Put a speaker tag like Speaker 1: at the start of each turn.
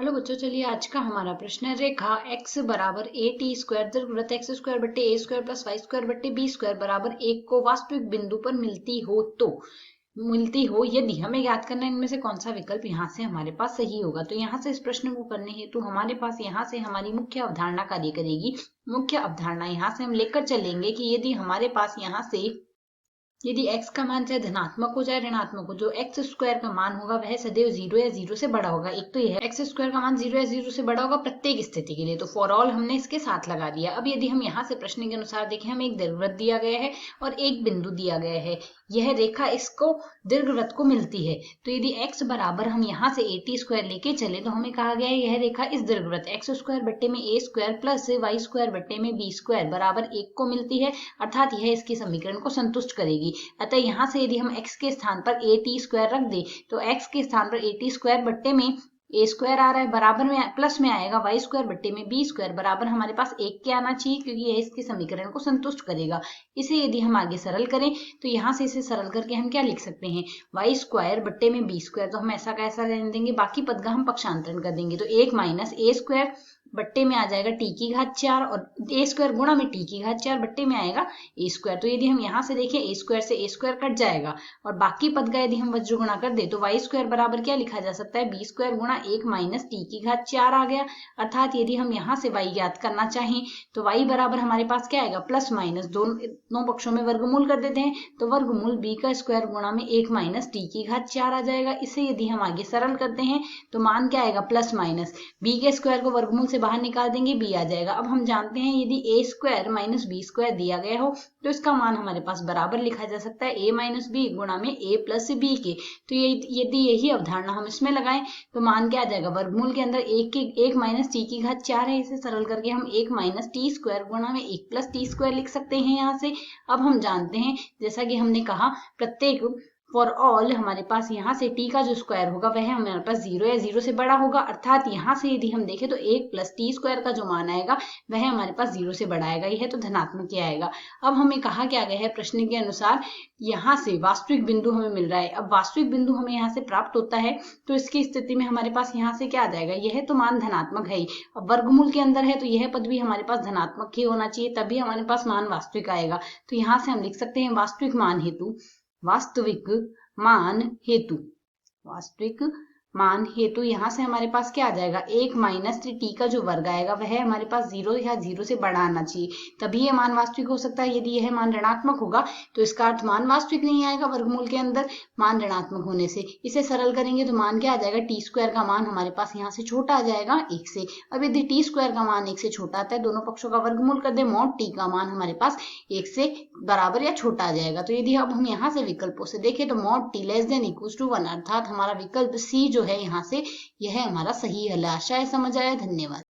Speaker 1: Hello बच्चों, चलिए आज का हमारा प्रश्न है रेखा x बराबर ए टी स्क्वायर दीर्घवृत्त एक्स स्क्वायर बट्टे ए स्क्वायर प्लस वाई स्क्वायर बट्टे बी स्क्वायर बराबर 1 को वास्तविक बिंदु पर मिलती हो यदि हमें ज्ञात करना है इनमें से कौन सा विकल्प यहाँ से हमारे पास सही होगा। तो यहाँ से इस प्रश्न को करने हेतु हमारे पास यहाँ से हमारी मुख्य अवधारणा कार्य करेगी। मुख्य अवधारणा यहाँ से हम लेकर चलेंगे कि यदि हमारे पास यहाँ से यदि x का मान चाहे धनात्मक हो चाहे ऋणात्मक हो, जो एक्स स्क्वायर का मान होगा वह सदैव 0 या 0 से बड़ा होगा। एक तो यह एक्स स्क्वायर का मान 0 या 0 से बड़ा होगा प्रत्येक स्थिति के लिए, तो फॉर ऑल हमने इसके साथ लगा दिया। अब यदि हम यहाँ से प्रश्न के अनुसार देखें, हमें एक दीर्घवृत्त दिया गया है और एक बिंदु दिया गया है, यह रेखा इसको दीर्घवृत्त को मिलती है। तो यदि x बराबर हम यहाँ से ए टी स्क्वायर लेके चले तो हमें कहा गया है यह रेखा इस दीर्घवृत्त एक्स स्क्वायर बट्टे में ए स्क्वायर प्लस वाई स्क्वायर बट्टे में बी स्क्वायर बराबर 1 को मिलती है, अर्थात यह इसके समीकरण को संतुष्ट करेगी। अतः यहाँ से यदि हम x के स्थान पर ए टी स्क्वायर रख दे तो x के स्थान पर ए टी स्क्वायर बट्टे में ए स्क्वायर आ रहा है, बराबर में प्लस में आएगा वाई स्क्वायर बट्टे में बी स्क्वायर बराबर हमारे पास 1 के आना चाहिए, क्योंकि यह इसके समीकरण को संतुष्ट करेगा। इसे यदि हम आगे सरल करें तो यहाँ से इसे सरल करके हम क्या लिख सकते हैं, वाई स्क्वायर बट्टे में बी स्क्वायर, तो हम ऐसा कैसा रहने देंगे, बाकी पद का हम पक्षांतरण कर देंगे। तो 1 माइनस ए स्क्वायर बट्टे में आ जाएगा टी की घात 4 और ए स्क्वायर गुणा में टी की घात 4 बट्टे में आएगा ए स्क्वायर। तो यदि हम यहाँ से देखें ए स्क्वायर से ए स्क्वायर कट जाएगा और बाकी पद का यदि हम वज्र गुणा कर दे तो वाई स्क्वायर बराबर क्या लिखा जा सकता है, बी स्क्वायर गुणा 1 माइनस टी की घात 4 आ गया। अर्थात यदि हम यहाँ से वाई ज्ञात करना चाहें तो वाई बराबर हमारे पास क्या आएगा, प्लस माइनस दोनों पक्षों में वर्गमूल कर देते हैं, तो वर्गमूल बी का स्क्वायर गुणा में 1 माइनस टी की घात 4 आ जाएगा। इसे यदि हम आगे सरल करते हैं तो मान क्या आएगा, प्लस माइनस बी के स्क्वायर को वर्गमूल से बाहर निकाल देंगे, बी आ जाएगा। अब हम जानते हैं यदि ए स्क्वायर माइनस बी स्क्वायर दिया गया हो तो इसका मान हमारे पास बराबर लिखा जा सकता है ए माइनस बी गुणा में ए प्लस बी के। तो यदि यही अवधारणा हम इसमें लगाएं तो मान क्या आ जाएगा, वर्गमूल के अंदर 1 माइनस टी की घात 4 है, इसे सरल करके हम 1 माइनस टी स्क्वायर गुणा में 1 प्लस टी स्क्वायर लिख सकते हैं यहाँ से। अब हम जानते हैं जैसा कि हमने कहा प्रत्येक फॉर ऑल हमारे पास यहाँ से t का जो स्क्वायर होगा वह हमारे पास 0 या 0 से बड़ा होगा, अर्थात यहाँ से यदि हम देखें तो 1 प्लस टी स्क्वायर का जो मान आएगा वह हमारे पास 0 से बड़ा आएगा, यह तो धनात्मक ही आएगा। अब हमें कहा क्या गया है प्रश्न के अनुसार, यहाँ से वास्तविक बिंदु हमें मिल रहा है। अब वास्तविक बिंदु हमें यहाँ से प्राप्त होता है तो इसकी स्थिति में हमारे पास यहाँ से क्या आ जाएगा, यह तो मान धनात्मक है ही, अब वर्गमूल के अंदर है तो यह पद भी हमारे पास धनात्मक ही होना चाहिए, तभी हमारे पास मान वास्तविक आएगा। तो यहाँ से हम लिख सकते हैं वास्तविक मान हेतु यहाँ से हमारे पास क्या आ जाएगा, 1 माइनस टी का जो वर्ग आएगा वह हमारे पास 0 या 0 से बड़ा आना चाहिए, तभी ये मान वास्तविक हो सकता है। यदि यह मान ऋणात्मक होगा तो इसका अर्थ मान वास्तविक नहीं आएगा वर्गमूल के अंदर मान ऋणात्मक होने से। इसे सरल करेंगे तो मान क्या आ जाएगा, टी स्क्वायर का मान हमारे पास यहाँ से छोटा आ जाएगा 1 से। अब यदि टी स्क्वायर का मान 1 से छोटा आता है, दोनों पक्षों का वर्गमूल कर दे, मॉड टी का मान हमारे पास 1 से बराबर या छोटा आ जाएगा। तो यदि अब हम यहाँ से विकल्पों से देखें तो mod T less than equals to 1, अर्थात हमारा विकल्प सी जो है यहाँ से यह हमारा सही हल है। आशा है समझ आया। धन्यवाद।